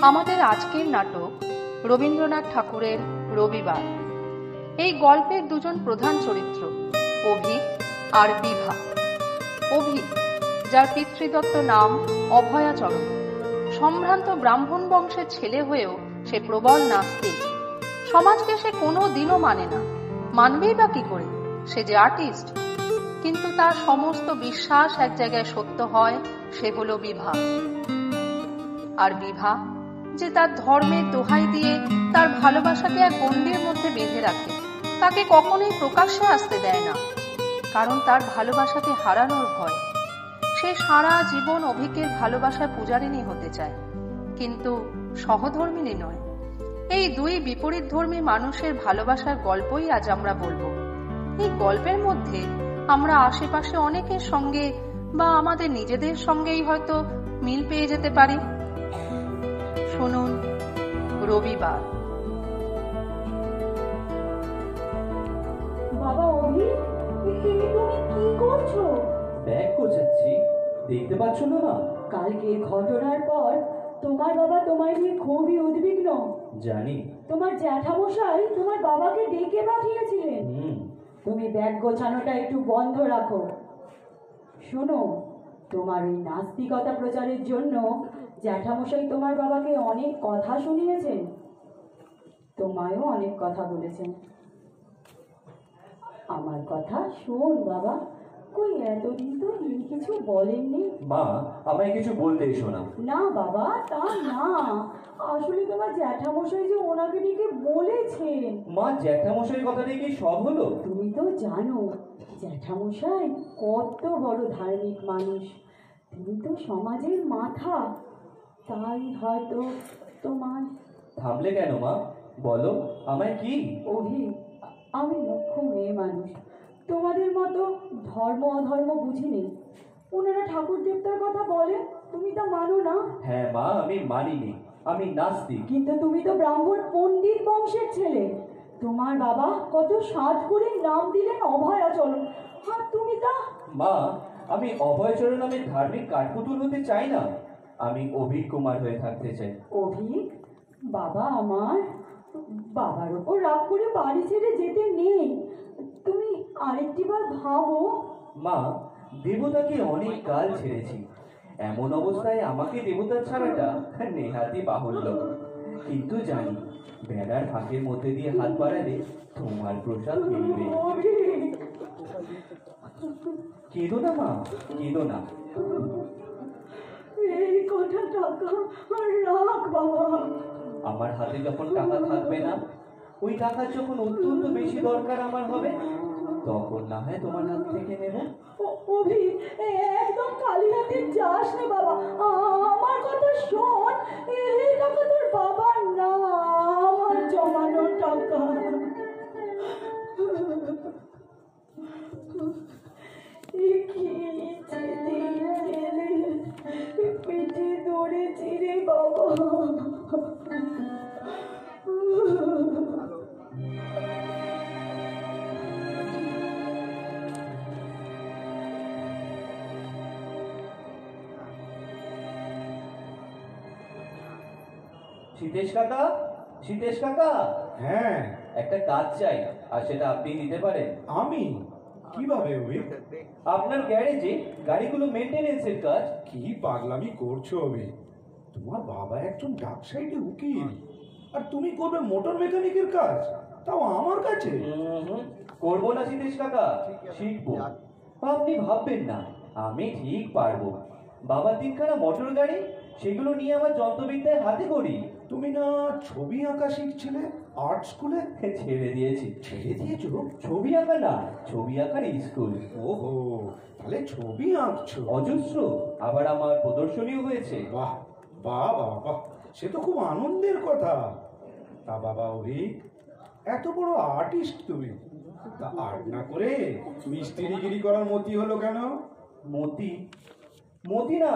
আমাদের আজকের নাটক রবীন্দ্রনাথ ঠাকুরের রবিবার। এই গল্পের দুজন প্রধান চরিত্র অভি আর বিভা। অভি, যার পিতৃদত্ত নাম অভয়াচরণ, সম্ভ্রান্ত ব্রাহ্মণ বংশের ছেলে হয়েও সে প্রবল নাস্তিক। সমাজকে সে কোনো দিনও মানে না, মানবেই বা কি করে, সে যে আর্টিস্ট। কিন্তু তার সমস্ত বিশ্বাস এক জায়গায় সত্য হয়, সে হলো বিভা। আর বিভা, যে তার ধর্মের দোহাই দিয়ে তার ভালোবাসাকে এক গণ্ডির মধ্যে বেঁধে রাখে, তাকে কখনোই প্রকাশ্যে আসতে দেয় না, কারণ তার ভালোবাসাকে হারানোর ভয়। সে সারা জীবন অভিকের ভালোবাসার পূজারিণী হতে চায়, কিন্তু সহধর্মিণী নয়। এই দুই বিপরীত ধর্মী মানুষের ভালোবাসার গল্পই আজ আমরা বলবো। এই গল্পের মধ্যে আমরা আশেপাশে অনেকের সঙ্গে বা আমাদের নিজেদের সঙ্গেই হয়তো মিল পেয়ে যেতে পারি। শুনুন রবিবার। বাবা অভি, তুমি কি করছো? ব্যাগ গোছাচ্ছি, দেখতে পাচ্ছ না মা? কালকে ঘটনার পর তোমার বাবা তোমায় নিয়ে খুবই উদ্বিগ্ন। জানি। তোমার জ্যাঠামশাই তোমার বাবাকে ডেকে পাঠিয়েছিলেন। তুমি ব্যাগ গোছানোটা একটু বন্ধ রাখো। শোনো, তোমার এই নাস্তিকতা প্রচারের জন্য জ্যাঠামশাই তোমার বাবাকে অনেক কথা শুনিয়েছেন, তোমায়ও অনেক কথা বলেছেন। আমার কথা শোন বাবা, কই এতদিন তো কিছু বলেননি। মা, আমায় কিছু বলতে এসো না। না বাবা, তা না, আসলে তোমার জ্যাঠামশাই যে ওনাকে ডেকে বলেছেন। মা, জ্যাঠামশাই কথা কি সব হলো? তুমি তো জানো জ্যাঠামশাই কত বড় ধার্মিক মানুষ, তিনি তো সমাজের মাথা, তাই হয়তো তোমার। থামলে কেন মা? বলো আমায় কি। অভি, আমি মুখ্য মেয়ে মানুষ, তোমাদের মতো ধর্ম অধর্ম বুঝিনি। ওনারা ঠাকুর দেবতার কথা বলে, তুমি তা মানো না। হ্যাঁ মা, আমি মানিনি, আমি নাস্তিক। কিন্তু তুমি তো ব্রাহ্মণ পণ্ডিত বংশের ছেলে, তোমার বাবা কত সাধ করে নাম দিলেন অভয়াচরণ, আর তুমি তা। মা, আমি অভয়চরণ নামে ধার্মিক কাঠপুতুল হতে চাই না, আমি অভিক কুমার হয়ে থাকতে চাই। অভিক? বাবা আমার, বাবার ওপর রাগ করে বাড়ি ছেড়ে যেতে নেই, তুমি আরেকটিবার ভাবো। মা, দেবতাকে অনেক কাল ছেড়েছি, এমন অবস্থায় আমাকে দেবতা ছাড়াটা নেহাতি বাহুল্য। কিন্তু জানি বেড়ার ফাঁকের মধ্যে দিয়ে হাত বাড়ালে তোমার প্রসাদ মিলবে। কেঁদো না মা, কেঁদো না। এই কটা টাকা রাখ বাবা। আমার হাতে যখন টাকা থাকবে না, ওই টাকার যখন অত্যন্ত বেশি দরকার আমার হবে, তখন না হয় তোমার হাত থেকে নেব। অভি, একদম খালি হাতে যাস না বাবা, আমার কথা শোন। এই টাকা তোর বাবার না, আমার জমানোর টাকা। পিঠে ধরেছি রে বাবা। সীতেশ কাকা, সীতেশ কাকা। হ্যাঁ, একটা কাজ চাই, আর সেটা আপনি দিতে পারেন। আমি কিভাবে অভি? আপনার গ্যারেজে গাড়িগুলো মেইনটেনেন্সের কাজ। কি পাগলামি করছো অভি? তোমার বাবা একজন ডাকসাইটে উকিল, আর তুমি করবে মোটর মেকানিকের কাজ, তাও আমার কাছে? করবো না সীতেশ কাকা, শিখবো। আপনি ভাববেন না, আমি ঠিক পারবো। বাবা তিনখানা মোটর গাড়ি, সেগুলো নিয়ে আমার যন্ত্রবিদ্যায় হাতে করি। তুমি না ছবি আঁকা শিখছিলে আর্ট স্কুলে? ছেড়ে দিয়েছি। ছেড়ে দিয়েছো? ছবি আঁকা না, ছবি আঁকার স্কুল। ওহো, তাহলে ছবি আঁকছো? অজস্র, আবার আমার প্রদর্শনীও হয়েছে। বাহ বাহ বাহ বাহ, সে তো খুব আনন্দের কথা। তা বাবা অভিক, এত বড় আর্টিস্ট তুমি, তা আর্ট না করে মিস্ত্রিগিরি করার মতি হলো কেন? মতি? মতি না,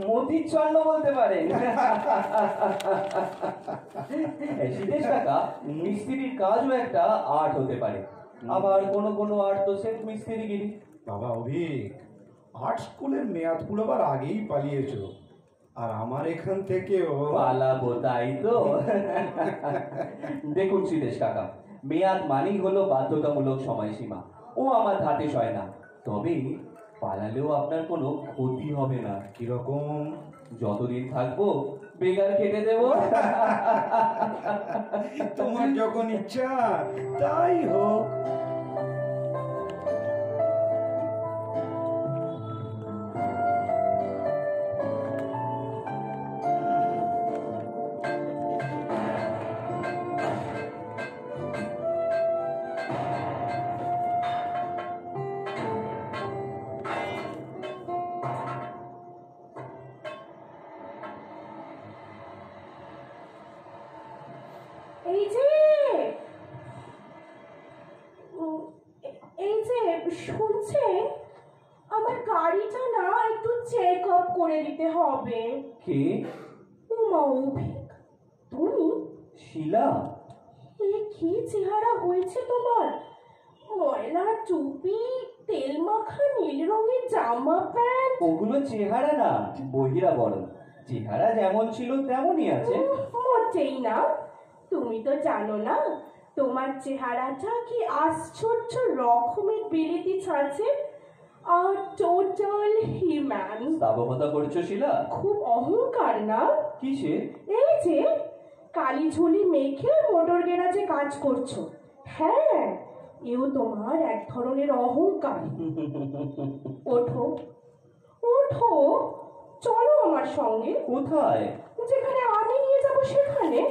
মতির চন্ন বলতে পারেন। সীতেশ কাকা, মিস্ত্রির কাজও একটা আর্ট হতে পারে, আবার কোনো কোনো আর্ট তো সেট মিস্ত্রিগিরি। বাবা অভিক, আর্ট স্কুলের মেয়াদ পুরোবার আগেই পালিয়েছো, আর আমার এখান থেকেও পালাবো, তাই তো? দেখুন শ্রীদেশ কাকা, মেয়াদ মানেই হলো বাধ্যতামূলক সময়সীমা। ও আমার হাতে সয় না। তবে পালালেও আপনার কোনো ক্ষতি হবে না। কিরকম? যতদিন থাকবো বেগার কেটে দেবো। তোমার যখন ইচ্ছা তাই হোক। এই যে এই যে শুনছেন, আমার গাড়িটা না একটু চেক আপ করে দিতে হবে। কে? উমা, অভিক, তুমি? শিলা? এ কি চেহারা হয়েছে তোমার! ময়লা টুপি, তেল মাখা নীল রঙের জামা প্যান্ট। ওগুলো চেহারা না, বহিরাবরণ। চেহারা যেমন ছিল তেমনই আছে। মোটেই না। তুমি তো জানো না তোমার চেহারাটা কি আশ্চর্য রকমের বিলিতি ছাড়ছে। আর টোটাল হিউম্যান। স্থাবকতা করছো শিলা? খুব অহংকার না? কিসে? এই যে কালি ঝুলি মেখে মোটর গ্যারাজে কাজ করছো। হ্যাঁ, এও তোমার এক ধরনের অহংকার। ওঠো ওঠো, চলো আমার সঙ্গে। কোথায়? যেখানে আমি নিয়ে যাবো সেখানে।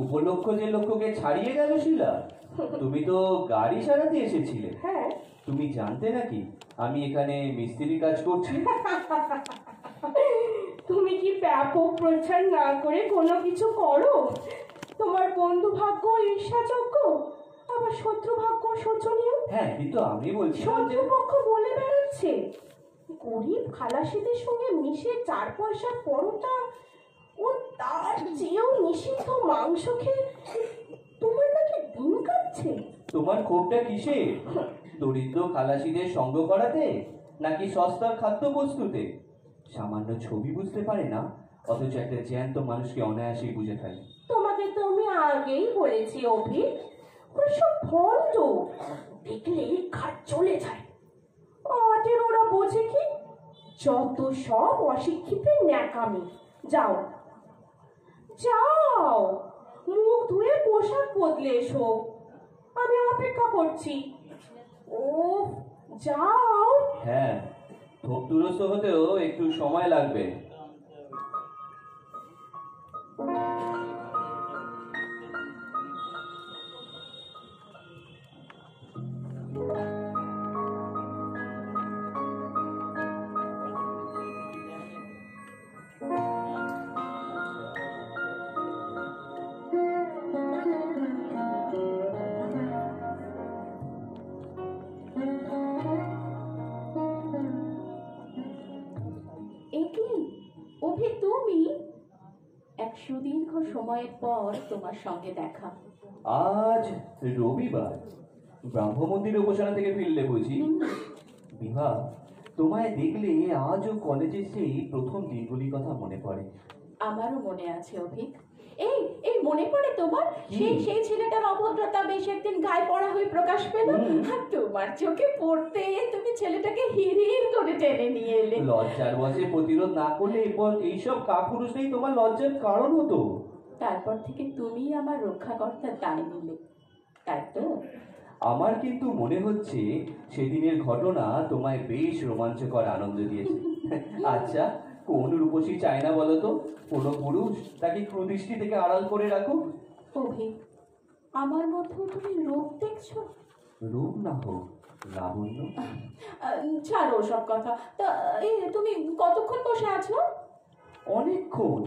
উপলক্ষ যে লক্ষ্যকে ছাড়িয়ে গেল শিলা। তুমি তো গাড়ি সারাতে এসেছিলে। হ্যাঁ। তুমি জানতে নাকি আমি এখানে মিস্ত্রি কাজ করছি? তুমি কি ব্যাপক প্রচার না করে কোনো কিছু করো? তোমার বন্ধু ভাগ্য ঈর্ষাযোগ্য, আবার শত্রু ভাগ্য শোচনীয়। হ্যাঁ, কিন্তু আমি বলছি যে শত্রুপক্ষ বলে বেড়াচ্ছে গরিব খালাসিদের সঙ্গে মিশে 4 পয়সার পরোটা ও তার চেয়েও নিষিদ্ধ মাংস খেয়ে তোমার নাকি দিন কাটছে। তোমার ক্ষোভটা কিসে? দরিদ্র খালাসিদের সঙ্গ করাতে নাকি সস্তার খাদ্যবস্তুতে? সামান্য ছবি বুঝতে পারে না, অথচ একটা জ্যান্ত মানুষকে অনায়াসেই বুঝে ফেলে। তোমাকে তো আমি আগেই বলেছি অভি, ওসব ভণ্ড দেখলে ঘাট চলে যায়। আটের ওরা বোঝে কি? যত সব অশিক্ষিতের ন্যাকামি। যাও যাও, মুখ ধুয়ে পোশাক বদলে এসো, আমি অপেক্ষা করছি। ও যাও। হ্যাঁ, ধূপ দুরস্ত হতেও একটু সময় লাগবে। অভি, তুমি? এক সুদীর্ঘ সময়ের পর তোমার সঙ্গে দেখা। আজ রবিবার, ব্রাহ্ম মন্দির উপাসনা থেকে ফিরলে বুঝি? বিভা, তোমায় দেখলে আজও কলেজে সেই প্রথম দিনগুলির কথা মনে পড়ে। আমারও মনে আছে অভিক। এই এই মনে পড়ে তোমার সেই সেই ছেলেটার অভদ্রতা বেশ একদিন গায়ে পড়া হয়ে প্রকাশ পেল, আর তোমার চোখে পড়তে তুমি ছেলেটাকে হিড়হিড় করে টেনে নিয়ে এলে। লজ্জার বশে প্রতিরোধ না করলে এরপর এইসব কাপুরুষেই তোমার লজ্জার কারণ হতো। তারপর থেকে তুমি আমার রক্ষাকর্তার দায় নিলে, তাই তো? আমার কিন্তু মনে হচ্ছে সেদিনের ঘটনা তোমায় বেশ রোমাঞ্চকর আনন্দ দিয়েছে। আচ্ছা, কোন রূপসী চায় না বলতো কোনো পুরুষ তাকে কুদৃষ্টি থেকে আড়াল করে রাখো? অভি, আমার মধ্যেও তুমি রূপ দেখছো? রূপ না হোক, লাবণ্য। ছাড়ো সব কথা। তা এই তুমি কতক্ষণ বসে আছো? অনেকক্ষণ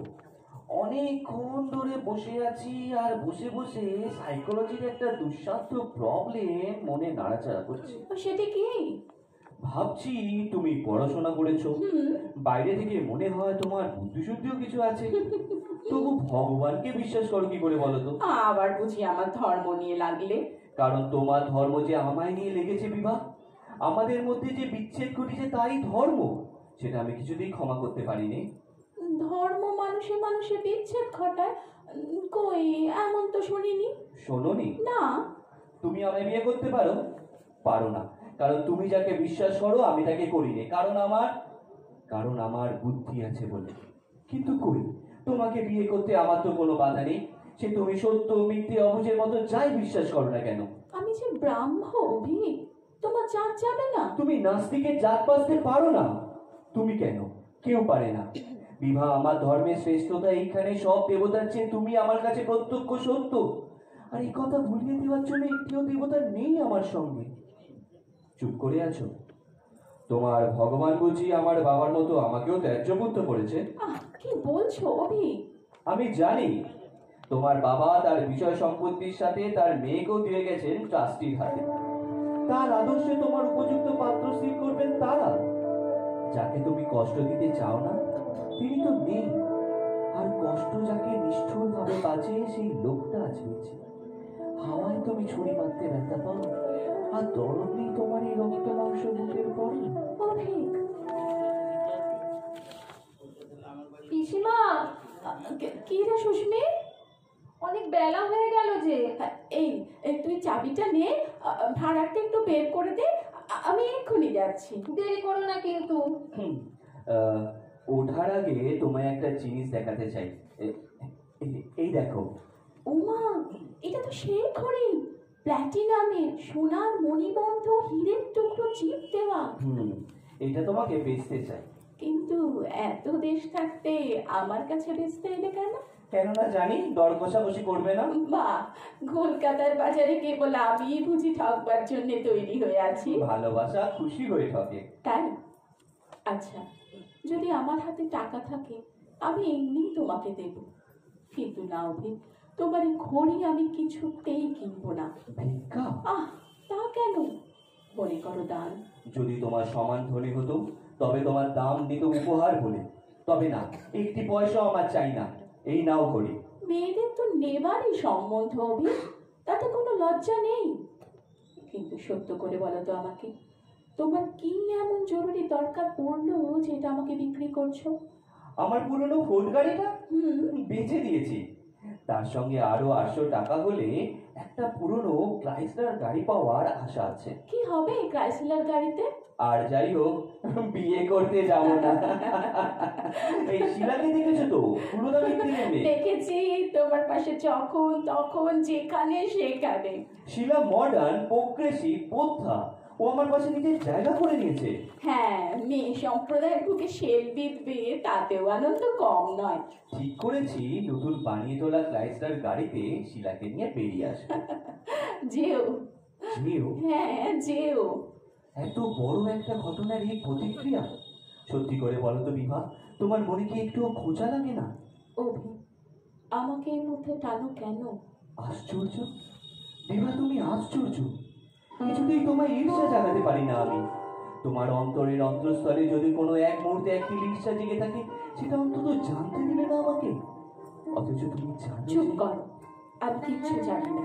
অনেকক্ষণ ধরে বসে আছি, আর বসে বসে সাইকোলজির একটা দুঃসাধ্য প্রবলেম মনে নাড়াচাড়া করছে। সেটা কি? ভাবছি তুমি পড়াশোনা করেছো, বাইরে থেকে মনে হয় তোমার বুদ্ধিশুদ্ধিও কিছু আছে, তবু ভগবানকে বিশ্বাস করো কি করে বলো তো? আবার বুঝি আমার ধর্ম নিয়ে লাগলে? কারণ তোমার ধর্ম যে আমায় নিয়ে লেগেছে বিভা। আমাদের মধ্যে যে বিচ্ছেদ ঘটেছে তাই ধর্ম, সেটা আমি কিছুতেই ক্ষমা করতে পারিনি। ধর্ম মানুষে মানুষে বিচ্ছেদ ঘটায়? কই, এমন তো শুনিনি। শোনোনি? না। তুমি আমায় বিয়ে করতে পারো? পারো না, কারণ তুমি যাকে বিশ্বাস করো আমি তাকে করিনি, কারণ আমার বুদ্ধি আছে বলে। কিন্তু কই, তোমাকে বিয়ে করতে আমার তো কোনো বাধা নেই, সে তুমি সত্য মিথ্যে অবুঝের মতো যাই বিশ্বাস করো না কেন। আমি যে ব্রাহ্ম অভি, তোমার জাত যাবে না? তুমি নাস্তিকের জাত বাঁচতে পারো না? তুমি কেন? কেউ পারে না। বিভা, আমার ধর্মের শ্রেষ্ঠতা এইখানে, সব দেবতার চেয়ে তুমি আমার কাছে প্রত্যক্ষ সত্য। আর এই কথা ভুলিয়ে দেওয়ার জন্য একটিও দেবতা নেই আমার সঙ্গে। চুপ করে আছো? তোমার ভগবান বুঝি আমার বাবার মতো আমাকেও ত্যায্য পুত্র করেছে? কি বলছো অভি? আমি জানি তোমার বাবা তার বিষয় সম্পত্তির সাথে তার মেয়েকেও দিয়ে গেছেন ট্রাস্টির হাতে। তার আদর্শে তোমার উপযুক্ত পাত্র স্থির করবেন তারা। যাকে তুমি কষ্ট দিতে চাও না তিনি তো নেই, আর কষ্ট যাকে নিষ্ঠুর ভাবে বাঁচে সেই লোকটা আজ বেঁচে। হাওয়ায় তুমি ছুরি মারতে ব্যথা পাও, আর দরদ নেই তোমার এই রক্ত মাংস বুকের পর। অভিক, পিসিমা। কি রে সুস্মি, অনেক বেলা হয়ে গেল যে। এই তুই চাবিটা নে, ভাড়াটা একটু বের করে দে, আমি এক্ষুনি যাচ্ছি। দেরি করো না কিন্তু। ওঠার আগে তোমায় একটা জিনিস দেখাতে চাই। এই দেখো। ওমা, এটা তো সেই ঘড়ি, প্ল্যাটিনামের, সোনার মণিবন্ধ হিরের টুকরো চিপ দেওয়া। এটা তোমাকে বেচতে চাই। কিন্তু এত দেশ থাকতে আমার কাছে বেচতে এলে কেন? কেননা জানি দর কষাকষি করবে না। বাহ, কলকাতার বাজারে কেবল আমি বুঝি ঠকবার জন্য তৈরি হয়ে আছি। ভালোবাসা খুশি হয়ে ঠকে। তাই? আচ্ছা, যদি আমার হাতে টাকা থাকে আমি এমনি তোমাকে দেব, কিন্তু না অভি, তোমার এই ঘড়ি আমি কিছুতেই কিনবো না। ভিক্ষা? তা কেন? মনে করো দান। যদি তোমার সমান ধনী হতো তবে তোমার দাম দিত উপহার বলে। তবে না, একটি পয়সা আমার চাই না। এই নাও ঘড়ি। মেয়েদের তো নেবারই সম্বন্ধ অভি, তাতে কোনো লজ্জা নেই। কিন্তু সত্য করে বলো তো আমাকে, তোমার কি এমন জরুরি দরকার পড়লো যে এটা আমাকে বিক্রি করছো? আমার পুরনো ফোর্ড গাড়িটা বেচে দিয়েছি। তার সঙ্গে আরো 800 টাকা হলে একটা পুরনো ক্রাইসলার গাড়ি পাওয়ার আশা আছে। কি হবে ক্রাইসলার গাড়িতে? আর যাই হোক, বিয়ে করতে যাবো না। এই শিলাকে দেখেছো তো, পুরোটা মিথ্যে নেবে। দেখেছি, তোমার পাশে যখন তখন যেখানে সেখানে। শিলা মডার্ন, প্রোগ্রেসিভ, বোদ্ধা। ও আমার পাশে নিজের জায়গা করে নিয়েছে। হ্যাঁ, মেয়ে সম্প্রদায়ের বুকে শেল বিঁধবে, তাতেও আনন্দ কম নয়। ঠিক করেছি, নতুন বানিয়ে তোলা ক্রাইসলার গাড়িতে শিলাকে নিয়ে বেরিয়ে আসবে। যেও। যেও? হ্যাঁ, যেও। এত বড় একটা ঘটনার এই প্রতিক্রিয়া? সত্যি করে বলো তো বিভা, তোমার মনে কি একটু খোঁচা লাগে না? অভি, আমাকে এর মধ্যে টানো কেন? আশ্চর্য বিভা, তুমি আশ্চর্য। কিছুতেই তোমায় ঈর্ষা জাগাতে পারি না আমি। তোমার অন্তরের অন্তঃস্থলে যদি কোনো এক মুহূর্তে একটি ঈর্ষা জেগে থাকে, সেটা অন্তত জানতে দিলে না আমাকে। অথচ তুমি জানো। চুপ করো, আমি কিচ্ছু জানি না।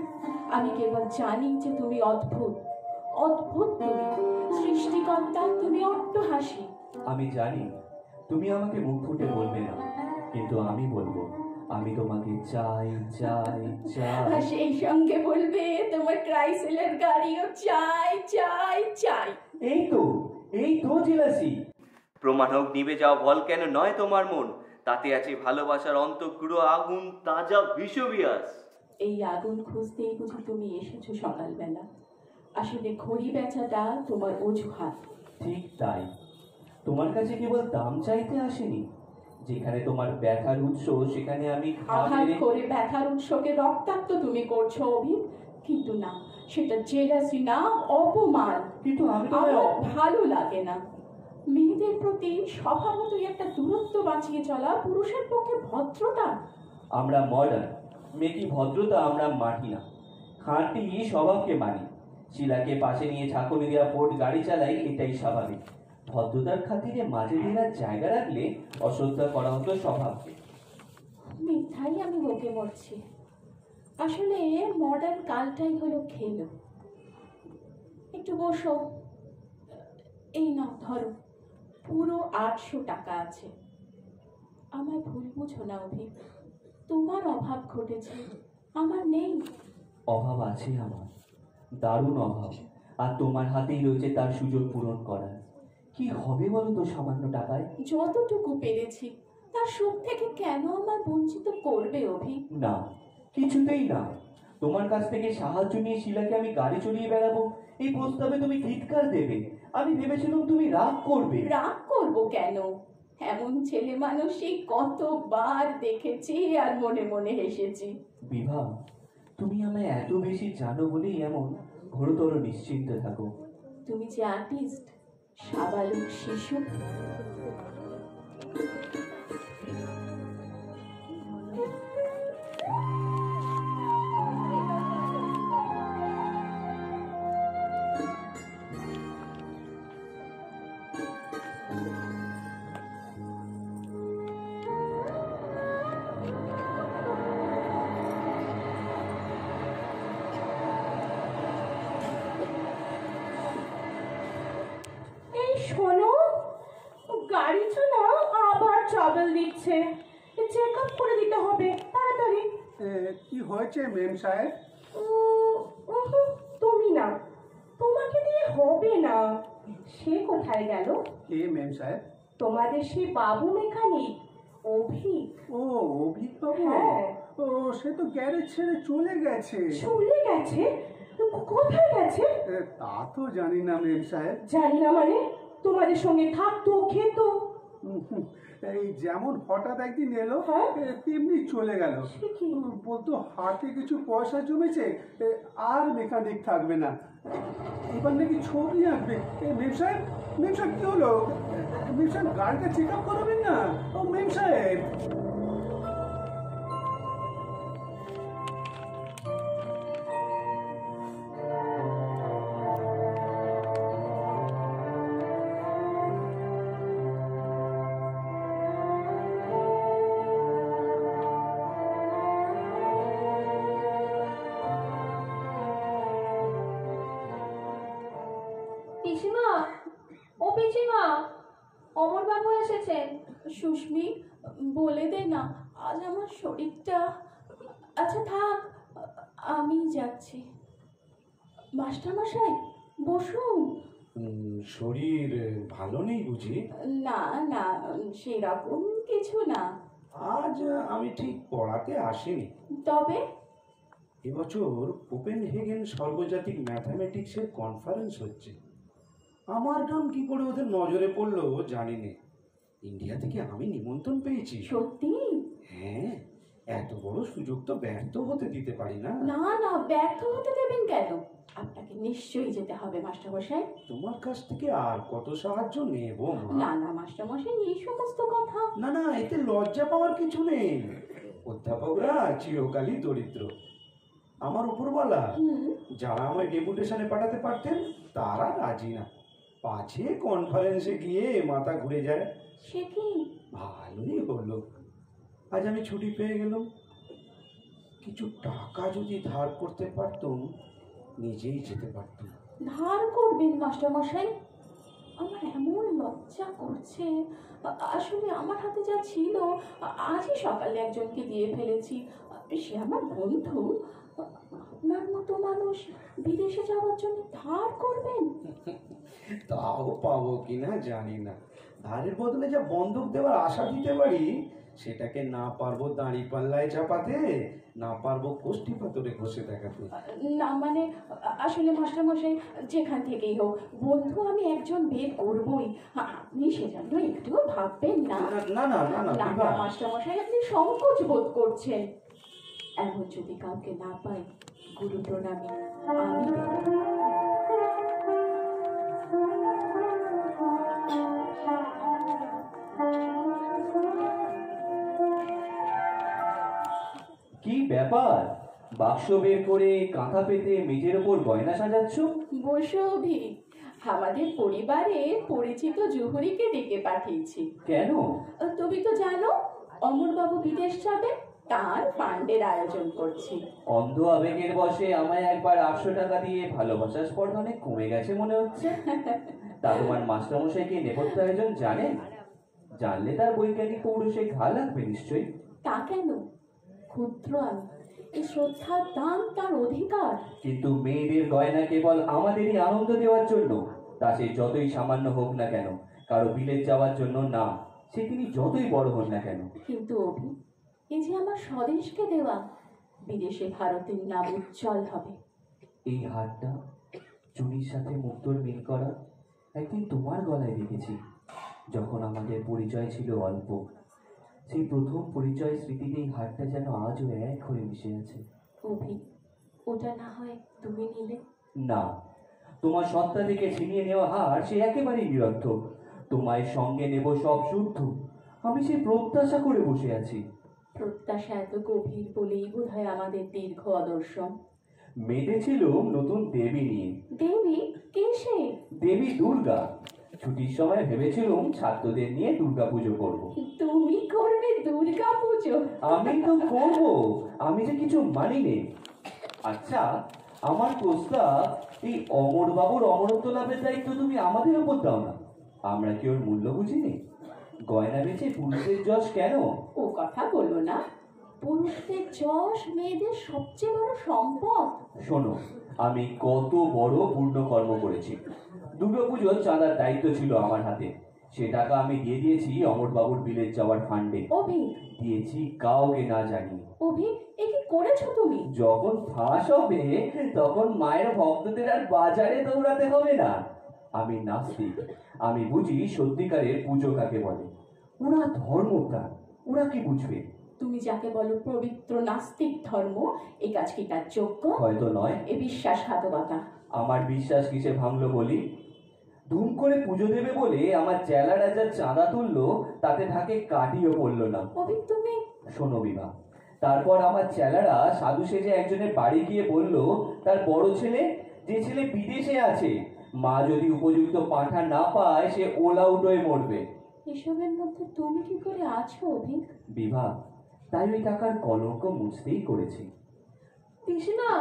আমি কেবল জানি যে তুমি অদ্ভুত, অদ্ভুত তুমি, সৃষ্টিকর্তা, তুমি অট্টহাসি। আমি জানি তুমি আমাকে মুখ ফুটে বলবে না, কিন্তু আমি বলবো, আমি তোমাকে চাই চাই চাই। আর সেই সঙ্গে বলবে তোমার ক্রাইসলার গাড়িও চাই চাই চাই। এই তো জেলাসি। প্রমাণ হোক নিভে যাও ভলক্যানো নয় তোমার মন, তাতে আছে ভালোবাসার অন্তঃগুড়ো আগুন, তাজা বিষবিয়াস। এই আগুন খুঁজতেই বুঝি তুমি এসেছো সকালবেলা। আসলে ঘড়ি বেচাটা তোমার অজুহাত। ঠিক তাই, তোমার কাছে কেবল দাম চাইতে আসেনি। যেখানে তোমার ব্যথার উৎস সেখানে আমি আঘাত করে ব্যথার উৎসকে রক্তাক্ত তুমি করছো অভি, কিন্তু না, সেটা জেলাসি না, অপমান। কিন্তু আমি আমার ভালো লাগে না। মেয়েদের প্রতি স্বভাবতই একটা দূরত্ব বাঁচিয়ে চলা পুরুষের পক্ষে ভদ্রতা। আমরা মডার্ন, মেকি ভদ্রতা আমরা মাটি না, খাঁটি স্বভাবকে মানি। শিলাকে পাশে নিয়ে ঝাঁকুনি দেওয়া ফোর্ড গাড়ি চালাই, এটাই স্বাভাবিক। ভদ্রতার খাতিরে মাঝে দিনার জায়গা রাখলে অশ্রদ্ধা করা হতো স্বভাবকে। মিথ্যাই আমি বকে মরছি। আসলে মডার্ন কালটাই হলো খেলো। একটু বসো, এই নাও ধরো, পুরো 800 টাকা আছে। আমায় ভুল বুঝো না অভি, তোমার অভাব ঘটেছে, আমার নেই। অভাব আছে আমার, দারুণ অভাব, আর তোমার হাতেই রয়েছে তার সুযোগ পূরণ করার। কি হবে বলো তো সামান্য টাকায়? যতটুকু পেরেছি তার সুখ থেকে কেন আমায় বঞ্চিত করবে অভি? না, কিছুতেই না। তোমার কাছ থেকে সাহায্য নিয়ে শিলাকে আমি গাড়ি চড়িয়ে বেড়াবো, এই প্রস্তাবে তুমি ধিক্কার দেবে। আমি ভেবেছিলাম তুমি রাগ করবে। রাগ করবো কেন? এমন ছেলে মানুষই কতবার দেখেছি আর মনে মনে হেসেছি। বিভা, তুমি আমায় এত বেশি জানো বলেই এমন। ঘোরতর নিশ্চিন্ত থাকো। তুমি যে আর্টিস্ট, সাবালক শিশু। এই শোনো, গাড়ি না আবার ট্রাবল দিচ্ছে, চেক আপ করে দিতে হবে তাড়াতাড়ি। কি হয়েছে মেম সাহেব? তুমি না, তোমাকে দিয়ে হবে না। সে কোথায় গেল? কে মেম সাহেব? তোমাদের সেই বাবু মেকানিক অভি। ও, অভিক বাবু? হ্যাঁ। ও, সে তো গ্যারেজ ছেড়ে চলে গেছে। চলে গেছে? কোথায় গেছে? তা তো জানি না মেম সাহেব। জানি না মানে? তোমাদের সঙ্গে থাকতো, খেত? এই যেমন হঠাৎ একদিন এলো, হ্যাঁ। তেমনি চলে গেল। সে কি? বলতো হাতে কিছু পয়সা জমেছে, আর মেকানিক থাকবে না, এবার নাকি ছবি আঁকবে। মেম সাহেব, মেম সাহেব কি হলো? মেম সাহেব গাড়িটা চেক আপ করাবেন না? ও মেম সাহেব। পিসিমা, ও পিসিমা, অমরবাবু এসেছেন। সুস্মি, বলে দে না, আজ আমার শরীরটা। আচ্ছা থাক, আমি যাচ্ছি। মাস্টারমশাই বসুন। শরীর ভালো নেই বুঝি? না না, সেরকম কিছু না। আজ আমি ঠিক পড়াতে আসিনি। তবে এবছর কোপেনহেগেন সর্বজাতিক ম্যাথামেটিক্সের কনফারেন্স হচ্ছে। আমার নাম কি করে ওদের নজরে পড়লো জানি না। ইন্ডিয়া থেকে আমি নিমন্ত্রণ পেয়েছি। সত্যি? হ্যাঁ, এত বড় সুযোগ তো ব্যর্থ হতে দিতে পারি না। না না, ব্যর্থ হতে দেবেন কেন? আপনাকে নিশ্চয়ই যেতে হবে মাস্টারমশাই। তোমার কাছ থেকে আর কত সাহায্য নেব মা? না না মাস্টারমশাই, এই সমস্ত কথা। না না, এতে লজ্জা পাওয়ার কিছু নেই। অধ্যাপকরা চিরকালই দরিদ্র। আমার উপরওয়ালা হুম, যারা আমায় ডেপুটেশনে পাঠাতে পারতেন তারা রাজি না। পাছে কনফারেন্সে গিয়ে মাথা ঘুরে যায়। সে কি? ভালোই হলো, আজ আমি ছুটি পেয়ে গেলাম। কিছু টাকা যদি ধার করতে পারতুম, নিজেই যেতে পারতাম। ধার করবেন মাস্টারমশাই? আমার এমন লজ্জা করছে। আসলে আমার হাতে যা ছিল, আজই সকালে একজনকে দিয়ে ফেলেছি। সে আমার বন্ধু। আপনার মতো মানুষ বিদেশে যাওয়ার জন্য ধার করবেন? তাও পাবো কিনা জানি না। ধারের বদলে যা বন্ধক দেওয়ার আশা দিতে পারি, সেটাকে না পারবো দাঁড়ি পাল্লায় চাপাতে, না পারবো কোষ্ঠী পাথরে ঘষে দেখাতে। না মানে, আসলে মাস্টারমশাই যেখান থেকেই হোক, বন্ধু আমি একজন বের করবই। আপনি সেজন্য একটুও ভাববেন না। না না না না না বিভা। না মাস্টারমশাই, আপনি সংকোচ বোধ করছেন। এমন যদি কাউকে না পাই, গুরু প্রণামী আমি দেব। কি ব্যাপার? বাক্স বের করে কাঁথা পেতে মেঝের ওপর গয়না সাজাচ্ছ? বসো অভি, আমাদের পরিবারে পরিচিত জুহুরিকে ডেকে পাঠিয়েছি। কেন? তুমি তো জানো অমরবাবু বিদেশ যাবে, তার ফান্ডের আয়োজন করছি। অন্ধ আবেগের বশে আমায় একবার 800 টাকা দিয়ে ভালোবাসার স্পর্ধা অনেক কমে গেছে মনে হচ্ছে। তা তোমার মাস্টারমশাই কি নেপথ্য আয়োজন জানেন? জানলে তার বৈজ্ঞানিক পৌরুষে ঘা লাগবে নিশ্চয়ই। তা কেন? ক্ষুদ্র আমি, এই শ্রদ্ধার দান তার অধিকার। কিন্তু মেয়েদের গয়না কেবল আমাদেরই আনন্দ দেওয়ার জন্য, তা সে যতই সামান্য হোক না কেন, কারো বিলেত যাওয়ার জন্য না, সে তিনি যতই বড় হন না কেন। কিন্তু অভি, এ যে আমার স্বদেশকে দেওয়া, বিদেশে ভারতের নাম উজ্জ্বল হবে। এই হারটা চুনির সাথে মুক্তোর মিল করা একদিন তোমার গলায় দেখেছি, যখন আমাদের পরিচয় ছিল অল্প। সেই প্রথম পরিচয় স্মৃতিতে এই হারটা যেন আজও এক হয়ে মিশে আছে। অভি, ওটা না হয় তুমি নিলে? না, তোমার সত্তা থেকে ছিনিয়ে নেওয়া হার সে একেবারেই নিরর্থক। তোমায় সঙ্গে নেব সব শুদ্ধ, আমি সেই প্রত্যাশা করে বসে আছি। প্রত্যাশা এত গভীর বলেই বোধ হয় আমাদের দীর্ঘ অদর্শন। মেতেছিল নতুন দেবী নিয়ে। দেবী? কে সে? দেবী দুর্গা। ছুটির সময় ভেবেছিলাম ছাত্রদের নিয়ে দুর্গা পুজো করবো। তুমি করবে দুর্গা পুজো? আমি তো করবো, আমি যে কিছু মানি নে। আচ্ছা, আমার প্রস্তাব, এই অমর বাবুর অমরত্ব লাভের দায়িত্ব তুমি আমাদের উপর দাও না। আমরা কি ওর মূল্য বুঝিনি? গয়না বেচে পুরুষের যশ কেন? ও কথা বলো না। পুরুষদের যশ মেয়েদের সবচেয়ে বড় সম্পদ। শোনো, আমি কত বড় পূর্ণ কর্ম করেছি। দুর্গাপুজোর চাঁদার দায়িত্ব ছিল আমার হাতে। সে টাকা আমি দিয়ে দিয়েছি অমরবাবুর বিলেত যাওয়ার ফান্ডে। অভি, দিয়েছি কাউকে না জানিয়ে। অভি, এ কি করেছো তুমি? যখন ফাঁস হবে তখন মায়ের ভক্তদের আর বাজারে দৌড়াতে হবে না। আমি নাস্তিক, আমি বুঝি সত্যিকারের পুজো কাকে বলে। ওরা ধর্মপ্রাণ, ওরা কি বুঝবে? তুমি যাকে বলো পবিত্র নাস্তিক ধর্ম, এ কাজ কি তার যোগ্য? হয়তো নয়। এ বিশ্বাসঘাতকতা। আমার বিশ্বাস কিসে ভাঙলো বলি? ধুম করে পুজো দেবে বলে আমার চেলা রাজার চাঁদা তুললো, তাতে ঢাকে কাটিও পড়লো না। অভি, তুমি... শোনো বিভা, তারপর আমার চেলারা সাধু সেজে একজনের বাড়ি গিয়ে বলল, তার বড় ছেলে, যে ছেলে বিদেশে আছে, মা যদি উপযুক্ত পাঁঠা না পায় সে ওলা উঠোয় মরবে। এসবের মধ্যে তুমি কি করে আছো অভি? বিভা, তাই ওই টাকার কলঙ্ক মুছতেই করেছি। কৃষ্ণা,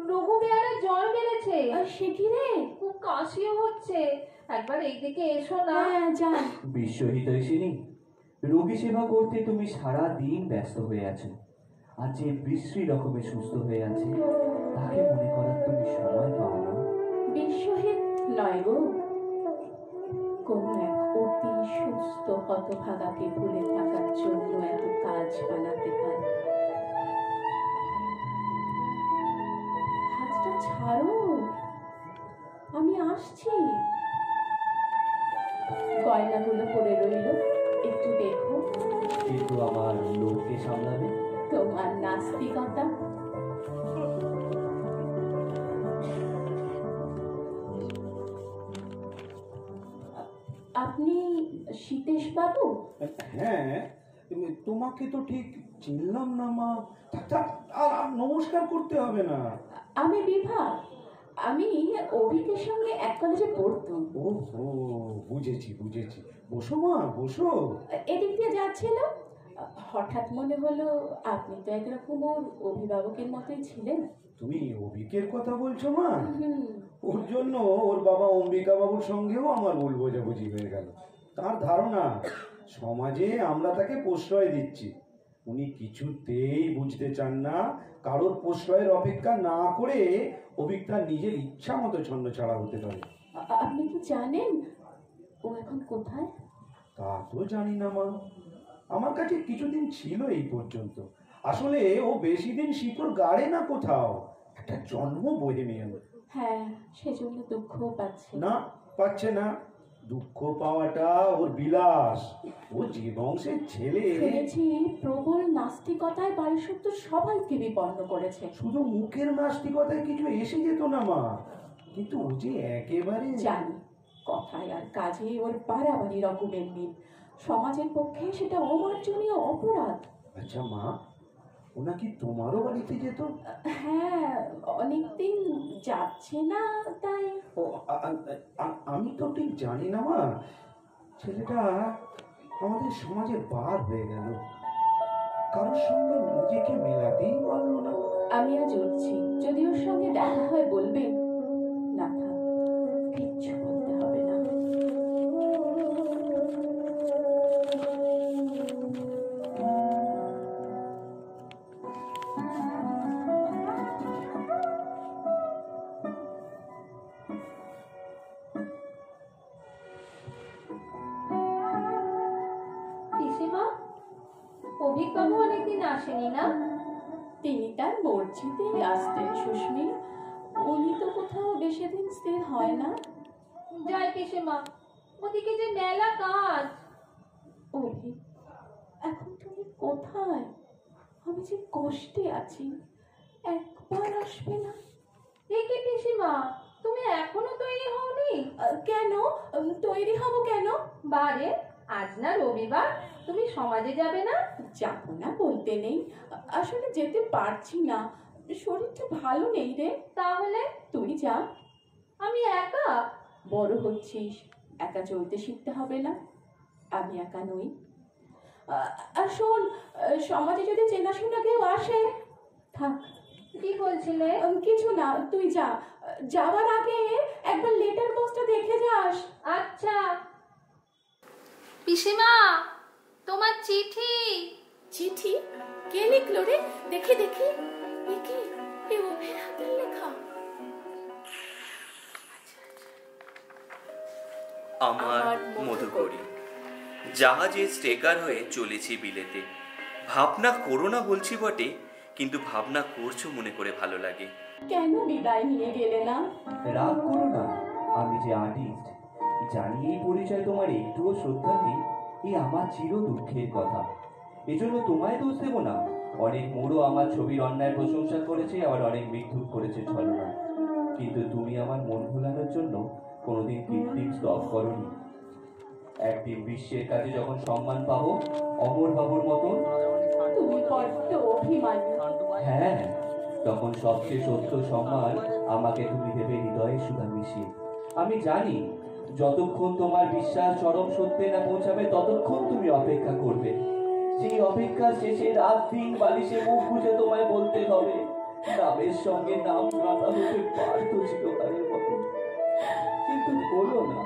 রঘু বেয়ারা জ্বর বেড়েছে, সে কি রে? খুব কাশিও হচ্ছে, একবার এইদিকে এসো না। হ্যাঁ, যাই। বিশ্বহিতৈষিনী, রোগী সেবা করতে তুমি সারা দিন ব্যস্ত হয়ে আছো, আর যে বিশ্রী রকমের সুস্থ হয়ে আছে তাকে মনে করার তুমি সময় পাও না। বিশ্বহিত নয় গো, কোন এক অতি সুস্থ হতভাগাকে ভুলে থাকার জন্য এত কাজ বানাতে হয়। হাতটা ছাড়ো, আমি আসছি। গয়নাগুলো পড়ে রইল, একটু দেখো। কিন্তু আমার লোককে সামলাবে। তোমার নাস্তিকতা। আপনি সীতেশ বাবু? হ্যাঁ, তোমাকে তো ঠিক চিনলাম না মা। আর নমস্কার করতে হবে না। আমি বিভা, আমি অভিকের সঙ্গে এক কলেজে পড়তাম। ওহো, বুঝেছি বুঝেছি। বসো মা, বসো। এদিক দিয়ে যাচ্ছিলাম, হঠাৎ মনে হলো আপনি তো একরকম ওর অভিভাবকের মতোই ছিলেন। তুমি অভিকের কথা বলছো মা? হুম। ওর জন্য ওর বাবা অম্বিকা বাবুর সঙ্গেও আমার ভুল বোঝাবুঝি হয়ে গেল। তার ধারণা সমাজে আমরা তাকে প্রশ্রয় দিচ্ছি। উনি কিছুতেই বুঝতে চান না কারোর প্রশ্রয়ের অপেক্ষা না করে অভিক তার নিজের ইচ্ছা মতো ছন্নছাড়া হতে পারে। আপনি কি জানেন ও এখন কোথায়? তা তো জানি না মা, আমার কাছে কিছুদিন ছিল এই পর্যন্ত। আসলে ও বেশি দিন শিকড় গাড়ে না কোথাও, একটা জন্ম বোহেমিয়ান। হ্যাঁ, সেজন্য দুঃখও পাচ্ছে। না, পাচ্ছে না। দুঃখ পাওয়াটা ওর বিলাস। ও যে বংশের ছেলে, শুনেছি প্রবল নাস্তিকতায় বাড়ির সত্য সবাইকে বিপন্ন করেছে। শুধু মুখের নাস্তিকতায় কিছু এসে যেত না মা, কিন্তু ও যে একেবারে... জানি, কথায় আর কাজে ওর বাড়াবাড়ি রকমের মিল। সমাজের পক্ষে সেটা অমার্জনীয় অপরাধ। আচ্ছা মা, ও নাকি তোমারও বাড়িতে যেত? হ্যাঁ, অনেকদিন যাচ্ছে না তাই। ও, আমি তো ঠিক জানি না মা। ছেলেটা আমাদের সমাজের বার হয়ে গেল, কারোর সঙ্গে নিজেকে মেলাতেই পারলো না। আমি আজ উঠছি, যদি ওর সঙ্গে দেখা হয় বলবেন। না থাক, কিচ্ছু বলতে হবে না। অভিকবাবু অনেকদিন আসেনি না? তিনি তার মর্জিতে আসতেন সুস্মি, উনি তো কোথাও বেশি দিন স্থির হয় না। যায় পিসিমা, ওদিকে যে মেলা কাজ। অভি, এখন তুমি কোথায়? আমি যে কষ্টে আছি, একবার আসবে না? এ কি পিসিমা, তুমি এখনো তৈরি হওনি? কেন তৈরি হব কেন? বারে, আজ না রবিবার, তুমি সমাজে যাবে না? যাবো না বলতে নেই, আসলে যেতে পারছি না, শরীরটা ভালো নেই রে। তাহলে তুই যা। আমি একা? বড় হচ্ছিস, একা চলতে শিখতে হবে না? আমি একা নই। আর শোন, সমাজে যদি চেনাশোনা কেউ আসে, থাক। কি বলছিলে? কিছু না, তুই যা। যাওয়ার আগে একবার লেটার বক্সটা দেখে যাস। আচ্ছা। পিসিমা, তোমার চিঠি। চিঠি? কে লিখলো রে? দেখি দেখি। এ কি? এ অভির হাতের লেখা। আমার মধুকরী, জাহাজে স্টেকার হয়ে চলেছি বিলেতে। ভাবনা করো না বলছি বটে, কিন্তু ভাবনা করছো মনে করে ভালো লাগে। কেন বিদায় নিয়ে গেলে না? রাগ করো না, আমি যে আর্টিস্ট, জানি এই পরিচয় তোমার একটুও শ্রদ্ধা নেই, এই আমার চির দুঃখের কথা। এজন্য তোমায় দোষ দেব না। অনেক মোড়ও আমার ছবির অন্যায় প্রশংসা করেছে, আবার অনেক মিথ্যুক করেছে ছলনা, কিন্তু তুমি আমার মন ভোলানোর জন্য কোনোদিন কৃত্রিম স্তব করনি। একদিন বিশ্বের কাছে যখন সম্মান পাবো অমর বাবুর মতো, তুমি বড্ড অভিমানী। হ্যাঁ, তখন সবচেয়ে সত্য সম্মান আমাকে তুমি দেবে হৃদয়ে সুধা মিশিয়ে। আমি জানি যতক্ষণ তোমার বিশ্বাস চরম সত্যে না পৌঁছাবে ততক্ষণ তুমি অপেক্ষা করবে। সেই অপেক্ষা শেষে রাত দিন বালিশে মুখ গুজে তোমায় বলতে হবে, নামের সঙ্গে নাম গাঁথা হতে পারতো চিরকালের মতো, কিন্তু হলো না।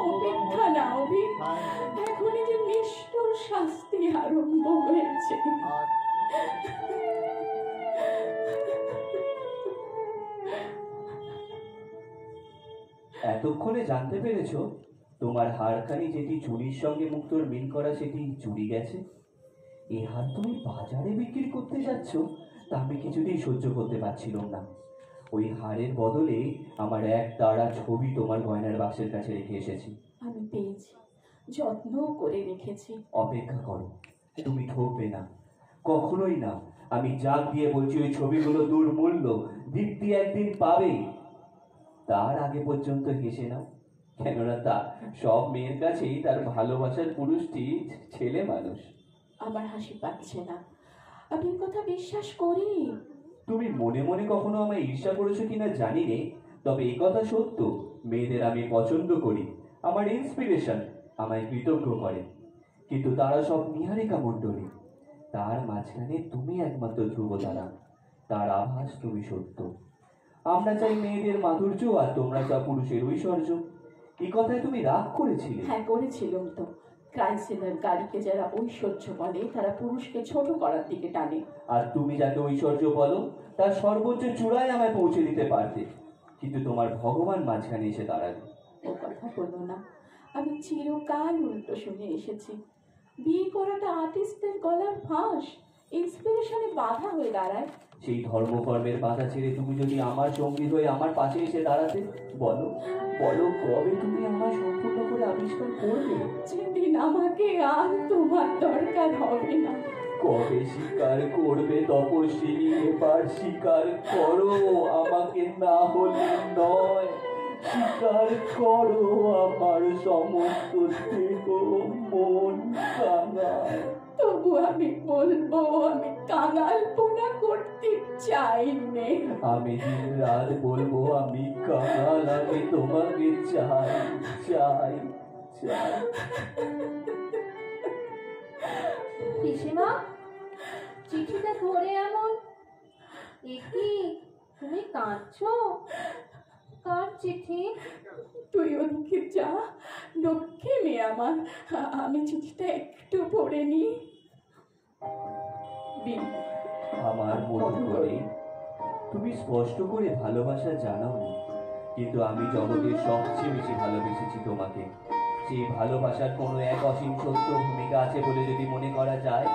অপেক্ষা না অভি, এখনই যে নিষ্ঠুর শাস্তি আরম্ভ হয়েছে। এতক্ষণে জানতে পেরেছো তোমার হারখানি যেটি চুরির সঙ্গে মুক্তোর মিল করা সেটি চুরি গেছে। এই হার তুমি বাজারে বিক্রি করতে যাচ্ছ, তা আমি কিছুতেই সহ্য করতে পারছিলাম না। ওই হারের বদলে আমার এক তাড়া ছবি তোমার গয়নার বাক্সের কাছে রেখে এসেছি। আমি পেয়েছি, যত্ন করে রেখেছি। অপেক্ষা করো, তুমি ঠকবে না, কখনোই না। আমি জাগ দিয়ে বলছি, ওই ছবিগুলো দুর্মূল্য, দীপ্তি একদিন পাবে। তার আগে পর্যন্ত হেসে নাও, কেননা তা সব মেয়ের কাছেই তার ভালোবাসার পুরুষটি ছেলে মানুষ। আমার হাসি পাচ্ছে না, আমি এই কথা বিশ্বাস করি। তুমি মনে মনে কখনো আমায় ঈর্ষা করেছো কিনা জানি নে, তবে এই কথা সত্য, মেয়েদের আমি পছন্দ করি, আমার ইন্সপিরেশন, আমায় কৃতজ্ঞ করে। কিন্তু তারা সব নিহারিকা মণ্ডলী, তার মাঝখানে তুমি একমাত্র ধ্রুবতারা, তার আভাস তুমি সত্য। আমরা চাই মেয়েদের মাধুর্য, আর তোমরা চাও পুরুষের ঐশ্বর্য। এই কথায় তুমি রাগ করেছিলে? হ্যাঁ, করেছিলাম তো। ক্রাইসিলার গাড়িকে যারা ঐশ্বর্য বলে, তারা পুরুষকে ছোট করার দিকে টানে। আর তুমি যাকে ঐশ্বর্য বলো, তার সর্বোচ্চ চূড়ায় আমায় পৌঁছে দিতে পারতে, কিন্তু তোমার ভগবান মাঝখানে এসে দাঁড়াবে। ও কথা বলো না, আমি চিরকাল উল্টো শুনে এসেছি। বিয়ে করাটা আর্টিস্টদের গলার ফাঁস, ইন্সপিরেশনে বাধা হয়ে দাঁড়ায়। সেই ধর্মকর্মের বাধা ছেড়ে তুমি যদি আমার সঙ্গী হয়ে আমার পাশে এসে দাঁড়াতে, বলো বলো কবে তুমি আমায় সম্পূর্ণ করে আবিষ্কার করবে? যেদিন আমাকে আর তোমার দরকার হবে না। কবে স্বীকার করবে তপস্বী? এবার স্বীকার করো, আমাকে না হলে নয়। স্বীকার করো, আমার সমস্ত দেহ মন কাঙাল। তবু আমি বলবো, আমি কাঙালপনা করতে চাই নে। আমি দিন রাত বলবো আমি কাঙাল, আমি তোমাকে চাই চাই চাই। পিসিমা, চিঠিটা ধরে এমন, এ কি তুমি কাঁদছো? কার চিঠি? তুই ওদিকে যা, লক্ষ্মী মেয়ে আমার, আমি চিঠিটা একটু পড়ে নি। আমার মনে করে তুমি স্পষ্ট করে ভালোবাসা জানাওনি, কিন্তু আমি জগতের সবচেয়ে বেশি ভালোবেসেছি তোমাকে। সেই ভালোবাসার কোনো এক অসীম সত্য ভূমিকা আছে বলে যদি মনে করা যায়,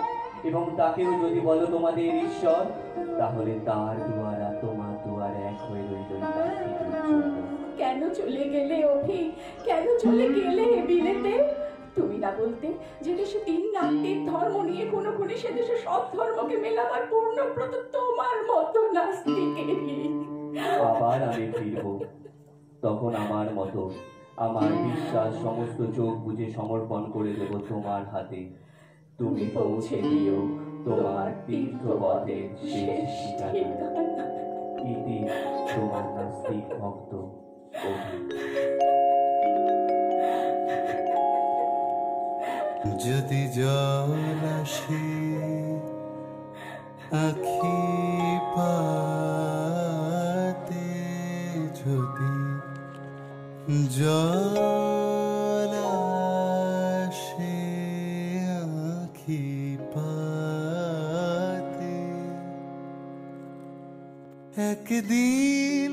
এবং তাকেও যদি বলো তোমাদের ঈশ্বর, তাহলে তার দুয়ারা তোমার দুয়ার এক হয়ে রইল এই নাস্তিকের জন্য। কেন চলে গেলে অভি, কেন চলে গেলে বিলেতে? তুমি না বলতে যে দেশে 3 নাস্তিক ধর্ম নিয়ে কোনো খুনি, সে দেশে সব ধর্মকে মেলাবার পূর্ণব্রত তোমার মতো নাস্তিকেরই। আবার আমি ফিরব, তখন আমার মতো আমার বিশ্বাস সমস্ত চোখ বুঝে সমর্পণ করে দেব তোমার হাতে। তুমি পৌঁছে দিও তোমার তীর্থপথের শেষ ঠিকানা। ইতি তোমার নাস্তিক ভক্ত অভি। যদি জল আসে আখি পাতে, যদি জল আসে আখি পাতে, একদিন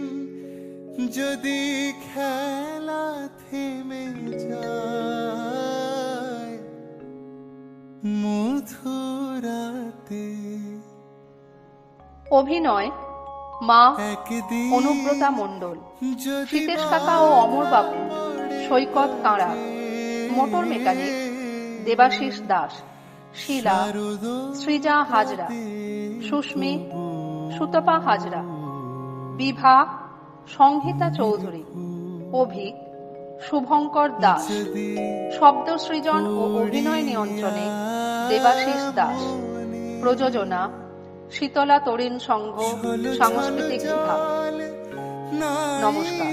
যদি খেলা থেমে যায় মধুরাতে, অভিনয় মা অনুব্রতা মণ্ডল, সীতেশ কাকা ও অমর বাবু, সৈকত কাঁড়া, মোটর মেকানিক দেবাশিস দাস, শিলা, সৃজা হাজরা, সুস্মি, সুতপা হাজরা, বিভা সংহিতা চৌধুরী, অভিক শুভঙ্কর দাস, শব্দ সৃজন ও অভিনয় নিয়ন্ত্রণে দেবাশিস দাস, প্রযোজনা শীতলা তরুণ সংঘ সাংস্কৃতিক বিভাগ। নমস্কার।